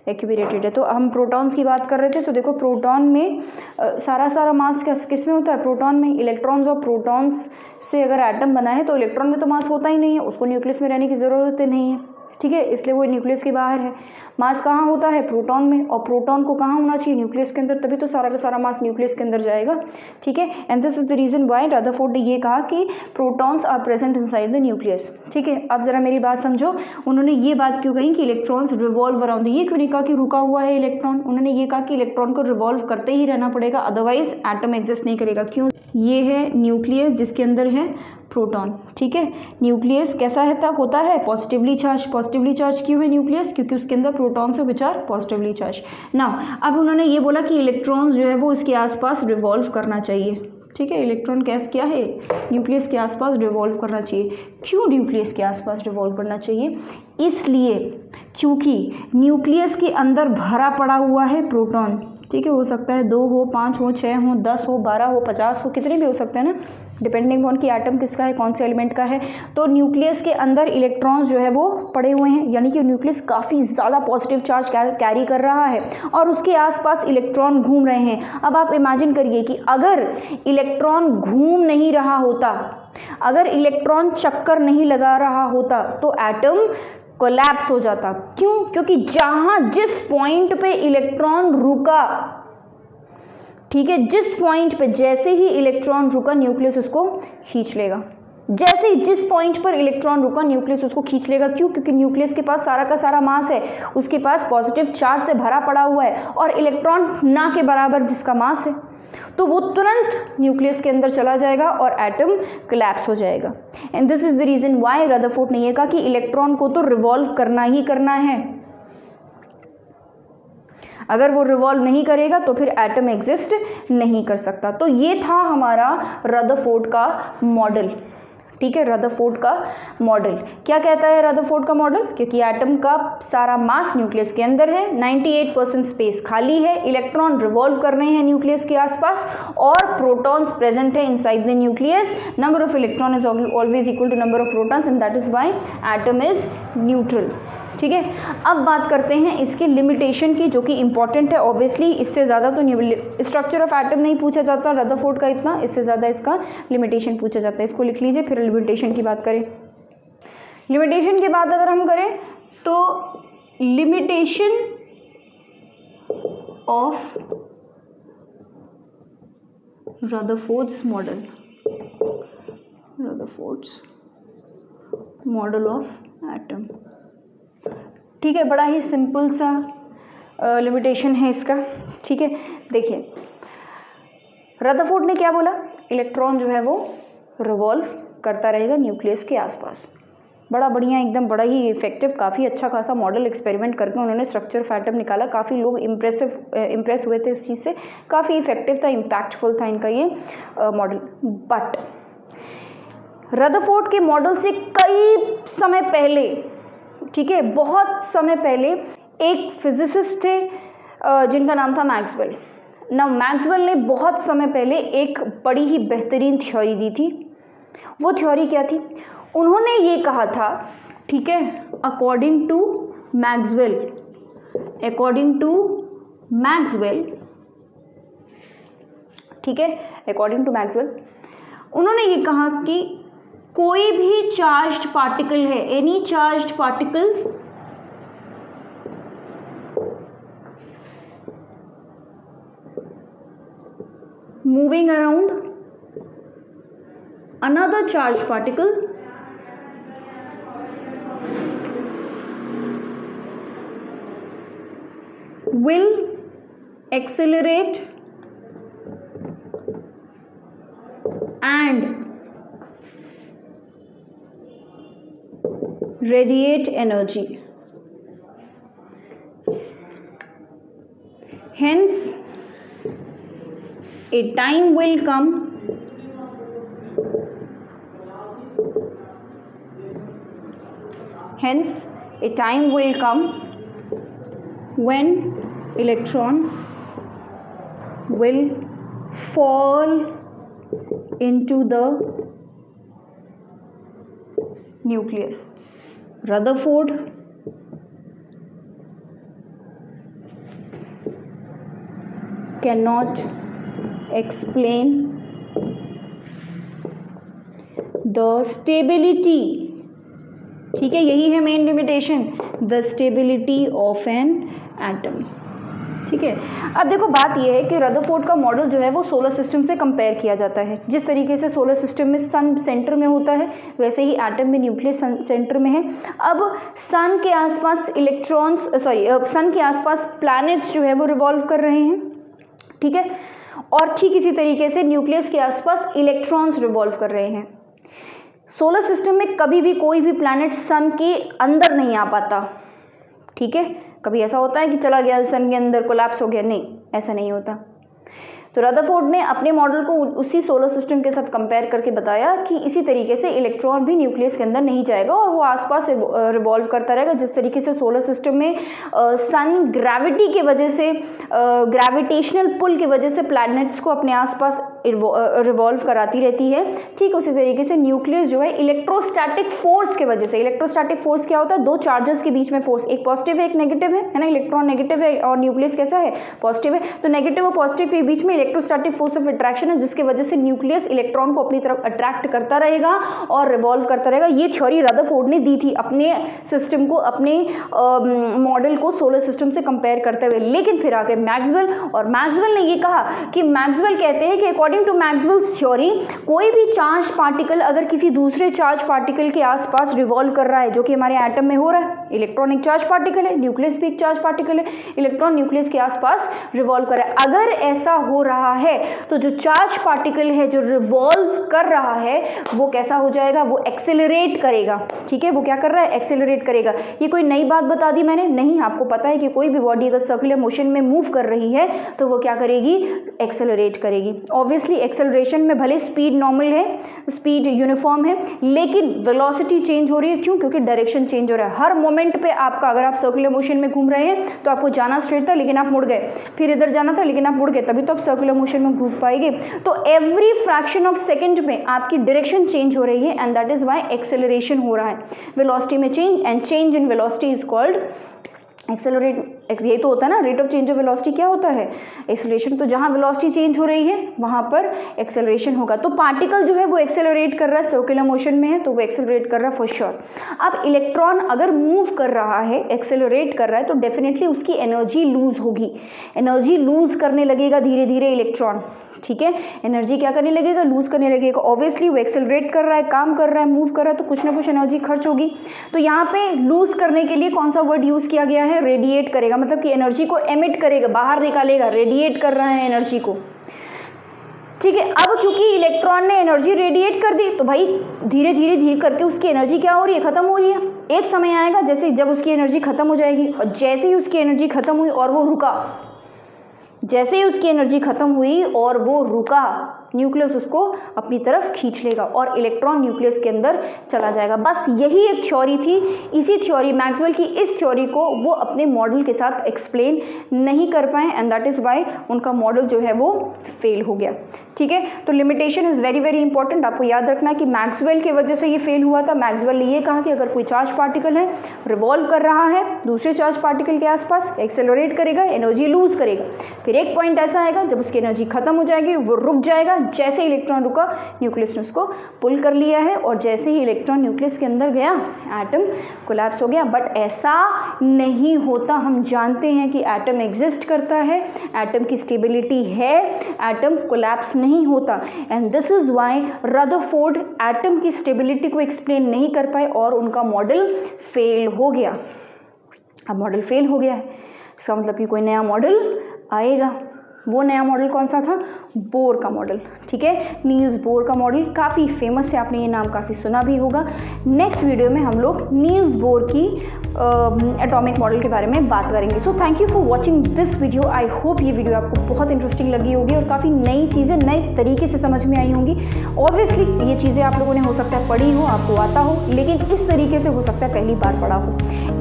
एक्यूमुलेटेड है। तो हम प्रोटॉन्स की बात कर रहे थे, तो देखो प्रोटॉन में सारा मास किस में होता है? प्रोटॉन में। इलेक्ट्रॉन्स और प्रोटॉन्स से अगर एटम बना है तो इलेक्ट्रॉन में तो मास होता ही नहीं है, उसको न्यूक्लियस में रहने की ज़रूरत नहीं है, ठीक है, इसलिए वो न्यूक्लियस के बाहर है। मास कहाँ होता है? प्रोटॉन में, और प्रोटॉन को कहाँ होना चाहिए? न्यूक्लियस के अंदर, तभी तो सारा का सारा मास न्यूक्लियस के अंदर जाएगा। ठीक है, and this is the reason why Rutherford ने ये कहा कि protons are present inside the nucleus. ठीक है, अब जरा मेरी बात समझो, उन्होंने ये बात क्यों कही कि इलेक्ट्रॉन्स रिवॉल्व अराउंड, ये क्यों नहीं कहा कि रुका हुआ है इलेक्ट्रॉन? उन्होंने ये कहा कि इलेक्ट्रॉन को रिवॉल्व करते ही रहना पड़ेगा, अदरवाइज एटम एग्जिस्ट नहीं करेगा। क्यों? ये है न्यूक्लियस जिसके अंदर है प्रोटॉन। ठीक है, न्यूक्लियस कैसा होता है? Positively charge. पॉजिटिवली चार्ज क्यों है न्यूक्लियस? क्योंकि उसके अंदर protons which are positively charge. Now अब उन्होंने ये बोला कि इलेक्ट्रॉन्स जो है वो इसके आसपास रिवॉल्व करना चाहिए। ठीक है, इलेक्ट्रॉन गैस क्या है? न्यूक्लियस के आसपास रिवॉल्व करना चाहिए। क्यों न्यूक्लियस के आसपास रिवॉल्व करना चाहिए? इसलिए क्योंकि न्यूक्लियस के अंदर भरा पड़ा हुआ है प्रोटॉन। ठीक है, हो सकता है 2 हो, 5 हो, 6 हो, 10 हो, 12 हो, 50 हो, कितने भी हो सकते हैं ना, डिपेंडिंग ऑन कि एटम किसका है, कौन से एलिमेंट का है। तो न्यूक्लियस के अंदर इलेक्ट्रॉन्स जो है वो पड़े हुए हैं, यानी कि न्यूक्लियस काफ़ी ज़्यादा पॉजिटिव चार्ज कैरी कर रहा है और उसके आसपास इलेक्ट्रॉन घूम रहे हैं। अब आप इमेजिन करिए कि अगर इलेक्ट्रॉन घूम नहीं रहा होता, अगर इलेक्ट्रॉन चक्कर नहीं लगा रहा होता, तो एटम कोलैप्स हो जाता। क्यों? क्योंकि जहां जिस पॉइंट पे इलेक्ट्रॉन रुका, ठीक है, जिस पॉइंट पे जैसे ही इलेक्ट्रॉन रुका न्यूक्लियस उसको खींच लेगा। जैसे ही जिस पॉइंट पर इलेक्ट्रॉन रुका न्यूक्लियस उसको खींच लेगा। क्यों? क्योंकि न्यूक्लियस के पास सारा का सारा मास है, उसके पास पॉजिटिव चार्ज से भरा पड़ा हुआ है और इलेक्ट्रॉन ना के बराबर जिसका मास है, तो वो तुरंत न्यूक्लियस के अंदर चला जाएगा और एटम कोलैप्स हो जाएगा। And this is the reason why Rutherford ने यह कहा कि इलेक्ट्रॉन को तो रिवॉल्व करना ही करना है, अगर वो रिवॉल्व नहीं करेगा तो फिर एटम एग्जिस्ट नहीं कर सकता। तो ये था हमारा रदरफोर्ड का मॉडल। ठीक है, रदरफोर्ड का मॉडल क्या कहता है? रदरफोर्ड का मॉडल, क्योंकि एटम का सारा मास न्यूक्लियस के अंदर है, 98% स्पेस खाली है, इलेक्ट्रॉन रिवॉल्व कर रहे हैं न्यूक्लियस के आसपास और प्रोटॉन्स प्रेजेंट है inside the nucleus. Number of electron is always equal to number of protons and that is why atom is neutral. ठीक है, अब बात करते हैं इसके लिमिटेशन की, जो कि इंपॉर्टेंट है ऑब्वियसली। इससे ज़्यादा तो स्ट्रक्चर ऑफ एटम नहीं पूछा जाता रदरफोर्ड का इतना, इससे ज़्यादा इसका लिमिटेशन पूछा जाता है। इसको लिख लीजिए, फिर लिमिटेशन की बात करें। लिमिटेशन की बात अगर हम करें तो limitation of Rutherford's model, Rutherford's model of atom. ठीक है, बड़ा ही सिंपल सा लिमिटेशन है इसका। ठीक है, देखिए रदरफोर्ड ने क्या बोला? इलेक्ट्रॉन जो है वो रिवॉल्व करता रहेगा न्यूक्लियस के आसपास। बड़ा बढ़िया, एकदम बड़ा ही इफेक्टिव, काफ़ी अच्छा खासा मॉडल एक्सपेरिमेंट करके उन्होंने स्ट्रक्चर ऑफ एटम निकाला। काफ़ी लोग इम्प्रेस हुए थे इस चीज़ से, काफ़ी इफेक्टिव था, इम्पैक्टफुल था इनका ये मॉडल। बट रदरफोर्ड के मॉडल से कई समय पहले, ठीक है, बहुत समय पहले एक फिजिसिस्ट थे जिनका नाम था मैक्सवेल। ना मैक्सवेल ने बहुत समय पहले एक बड़ी ही बेहतरीन थ्योरी दी थी। वो थ्योरी क्या थी? उन्होंने ये कहा था, ठीक है, according to Maxwell, according to Maxwell, ठीक है, अकॉर्डिंग टू मैक्सवेल उन्होंने ये कहा कि कोई भी चार्ज्ड पार्टिकल है, any charged particle moving around another charged particle will accelerate and radiate energy. Hence, a time will come when electron will fall into the nucleus. Rutherford cannot explain the stability ठीक है, यही है main limitation, the stability of an atom. ठीक है, अब देखो बात यह है कि रदरफोर्ड का मॉडल जो है वो सोलर सिस्टम से कंपेयर किया जाता है। जिस तरीके से सोलर सिस्टम में सन सेंटर में होता है, वैसे ही एटम में न्यूक्लियस सेंटर में है। अब सन के आसपास सन के आसपास प्लैनेट्स जो है वो रिवॉल्व कर रहे हैं। ठीक है, और ठीक इसी तरीके से न्यूक्लियस के आसपास इलेक्ट्रॉन्स रिवॉल्व कर रहे हैं। सोलर सिस्टम में कभी भी कोई भी प्लैनेट सन के अंदर नहीं आ पाता। ठीक है, कभी ऐसा होता है कि चला गया सन के अंदर, कोलैप्स हो गया, नहीं, ऐसा नहीं होता। तो रदरफोर्ड ने अपने मॉडल को उसी सोलर सिस्टम के साथ कंपेयर करके बताया कि इसी तरीके से इलेक्ट्रॉन भी न्यूक्लियस के अंदर नहीं जाएगा और वो आसपास रिवॉल्व करता रहेगा। जिस तरीके से सोलर सिस्टम में सन ग्रेविटी की वजह से, ग्रेविटेशनल पुल की वजह से प्लैनेट्स को अपने आसपास रिवॉल्व कराती रहती है, ठीक उसी तरीके से न्यूक्लियस जो है इलेक्ट्रोस्टैटिक फोर्स की वजह से, इलेक्ट्रोस्टैटिक फोर्स क्या होता है, दो चार्जेस के बीच में फोर्स, एक पॉजिटिव है एक नेगेटिव है ना, इलेक्ट्रॉन नेगेटिव है और न्यूक्लियस कैसा है, पॉजिटिव है। तो नेगेटिव और पॉजिटिव के बीच में इलेक्ट्रोस्टैटिक फोर्स ऑफ अट्रैक्शन है, जिसकी वजह से न्यूक्लियस इलेक्ट्रॉन को अपनी तरफ अट्रैक्ट करता रहेगा और रिवॉल्व करता रहेगा। ये थ्योरी रदरफोर्ड ने दी थी अपने सिस्टम को, अपने मॉडल को सोलर सिस्टम से कंपेयर करते हुए। लेकिन फिर आगे मैक्सवेल, और मैक्सवेल ने ये कहा कि मैक्सवेल कहते हैं कि अकॉर्डिंग टू मैक्सवेल्स थ्योरी, कोई भी चार्ज पार्टिकल अगर किसी दूसरे चार्ज पार्टिकल के आसपास रिवॉल्व कर रहा है, जो कि हमारे एटम में हो रहा है, इलेक्ट्रॉन एक चार्ज पार्टिकल है, न्यूक्लियस भी एक चार्ज पार्टिकल है, इलेक्ट्रॉन न्यूक्लियस के आसपास रिवॉल्व कर रहा है। अगर ऐसा हो रहा है तो जो चार्ज पार्टिकल है जो रिवॉल्व कर रहा है वो कैसा हो जाएगा, वो एक्सेलरेट करेगा। ठीक है, वो क्या कर रहा है, एक्सेलरेट करेगा। ये कोई नई बात बता दी मैंने? नहीं, आपको पता है कि कोई भी बॉडी अगर सर्कुलर मोशन में मूव कर रही है तो वो क्या करेगी, एक्सेलरेट करेगी। ऑब्वियसली एक्सेलरेशन में भले स्पीड नॉर्मल है, स्पीड यूनिफॉर्म है, लेकिन वेलोसिटी चेंज हो रही है। क्यों? क्योंकि डायरेक्शन चेंज हो रहा है। हर मोमेंट पे आपका, अगर आप सर्कुलर मोशन में घूम रहे हैं तो आपको जाना स्ट्रेट था लेकिन आप मुड़ गए, फिर इधर जाना था लेकिन आप मुड़ गए, तभी तो आप सर्कुलर मोशन में घूम पाएंगे। तो एवरी फ्रैक्शन ऑफ सेकंड में आपकी डायरेक्शन चेंज हो रही है and that is why acceleration हो रहा है। वेलोसिटी में change, and change in velocity is called accelerate. ये तो होता है ना, rate of change of velocity क्या होता है, एक्सेलरेशन। तो जहां वेलोसिटी चेंज हो रही है वहां पर एक्सेलरेशन होगा। तो पार्टिकल जो है वो एक्सेलरेट कर रहा है, सर्कुलर मोशन में है तो वो एक्सेलरेट कर रहा है फॉर श्योर। अब इलेक्ट्रॉन अगर मूव कर रहा है, एक्सेलरेट कर रहा है, तो डेफिनेटली उसकी एनर्जी लूज होगी, एनर्जी लूज करने लगेगा धीरे धीरे इलेक्ट्रॉन। ठीक है, एनर्जी क्या करने लगेगा, लूज करने लगेगा। ऑब्वियसली वो एक्सेलरेट कर रहा है, काम कर रहा है, मूव कर रहा है, तो कुछ ना कुछ एनर्जी खर्च होगी। तो यहाँ पे लूज करने के लिए कौन सा वर्ड यूज किया गया है, रेडिएट करेगा, मतलब कि एनर्जी को एमिट करेगा, बाहर निकालेगा, रेडिएट कर रहा है एनर्जी को। ठीक है, अब क्योंकि इलेक्ट्रॉन ने एनर्जी रेडिएट कर दी तो भाई धीरे धीरे करके उसकी एनर्जी क्या हो रही है, खत्म हो रही है। एक समय आएगा जैसे जब उसकी एनर्जी खत्म हो जाएगी, और जैसे ही उसकी एनर्जी खत्म हुई और वो रुका, जैसे ही उसकी एनर्जी खत्म हुई और वो रुका, न्यूक्लियस उसको अपनी तरफ खींच लेगा और इलेक्ट्रॉन न्यूक्लियस के अंदर चला जाएगा। बस यही एक थ्योरी थी। इसी थ्योरी, मैक्सवेल की इस थ्योरी को वो अपने मॉडल के साथ एक्सप्लेन नहीं कर पाए एंड दैट इज व्हाई उनका मॉडल जो है वो फेल हो गया। ठीक है, तो limitation is very very important. आपको याद रखना कि मैक्सवेल की वजह से ये फेल हुआ था। मैक्सवेल ने ये कहा कि अगर कोई चार्ज पार्टिकल है, रिवॉल्व कर रहा है दूसरे चार्ज पार्टिकल के आसपास, एक्सेलरेट करेगा, एनर्जी लूज करेगा, फिर एक पॉइंट ऐसा आएगा जब उसकी एनर्जी खत्म हो जाएगी, वो रुक जाएगा। जैसे ही इलेक्ट्रॉन रुका, न्यूक्लियस ने उसको पुल कर लिया है और जैसे ही इलेक्ट्रॉन न्यूक्लियस के अंदर गया, एटम कोलैप्स हो गया। बट ऐसा नहीं होता। हम जानते हैं कि एटम एग्जिस्ट करता है, एटम की स्टेबिलिटी है, एटम कोलैप्स नहीं होता। And this is why Rutherford atom की स्टेबिलिटी को एक्सप्लेन नहीं कर पाए और उनका मॉडल फेल हो गया। अब मॉडल फेल हो गया है, इसका मतलब कि कोई नया मॉडल आएगा। वो नया मॉडल कौन सा था, बोर का मॉडल। ठीक है, नील्स बोर का मॉडल काफ़ी फेमस है, आपने ये नाम काफ़ी सुना भी होगा। नेक्स्ट वीडियो में हम लोग नील्स बोर की एटॉमिक मॉडल के बारे में बात करेंगे। So thank you for watching this video. I hope ये वीडियो आपको बहुत इंटरेस्टिंग लगी होगी और काफ़ी नई चीज़ें नए तरीके से समझ में आई होंगी। ऑब्वियसली ये चीज़ें आप लोगों ने हो सकता है पढ़ी हो, आपको आता हो, लेकिन इस तरीके से हो सकता है पहली बार पढ़ा हो।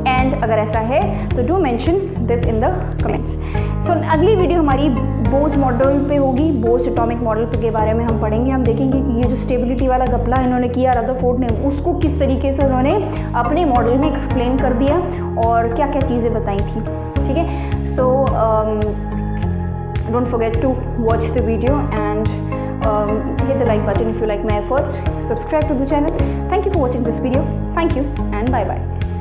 एंड अगर ऐसा है तो do mention this in the comments. So अगली वीडियो हमारी बोर्स मॉडल पे होगी, बोर्स एटॉमिक मॉडल के बारे में हम पढ़ेंगे। हम देखेंगे कि ये जो स्टेबिलिटी वाला घपला इन्होंने किया रदरफोर्ड ने, उसको किस तरीके से उन्होंने अपने मॉडल में एक्सप्लेन कर दिया और क्या क्या चीज़ें बताई थी। ठीक है, so don't forget to watch the video and hit the like button if you like my efforts. Subscribe to the channel. Thank you for watching this video. Thank you and bye bye.